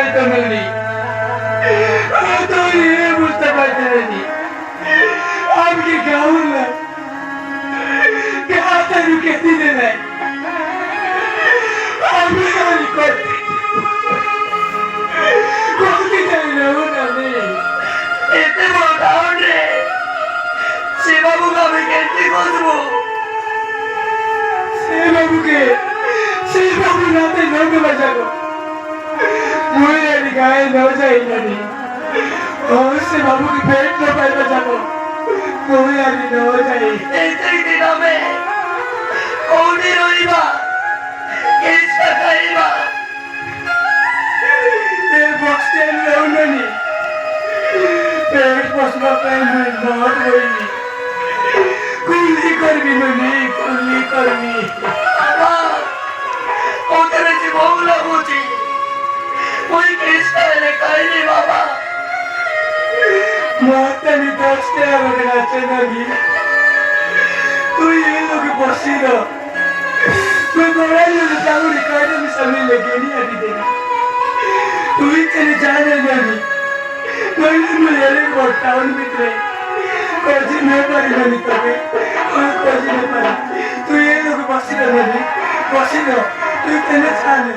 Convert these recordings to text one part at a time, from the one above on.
পারতো নি তুই বুঝতে পারছি আমি কি গাউল না হাতে রুকে দিলে নাই আমি করতে চাই না এতে বড় গাউল রে সে বাবুকে আমি কেটে বসবো সে বাবু রাতে নৌকে বাজাবো মহিলারি গায়ে न যাই নানি সে বাবুকে পেট न পাই বাজাবো মহিলারি न যাই এই দিনামে কোনি রইবা কেসা খাইবা এ বক্সে লউনানি পেট পছবা পাই বহুত হইনি কুলি করবি ননি কুলি করবি বাবা ওদের জীবন লাগুছি ওই কেসটা খাইনি বাবা মাতানি দশতে আমাদের আছে নাকি তুই এই লোকে বসিল তুই বড়াই চাউরি কাজে মিশামি লেগে নিয়ে দিতে তুই তেরে জানে নাকি নইলে মিলে বড় টাউন ভিতরে কজি নে পারিবানি তবে কজি নে পারি তুই এই লোকে বসিল নাকি বসিল তুই তেরে জানে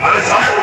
আরে যাও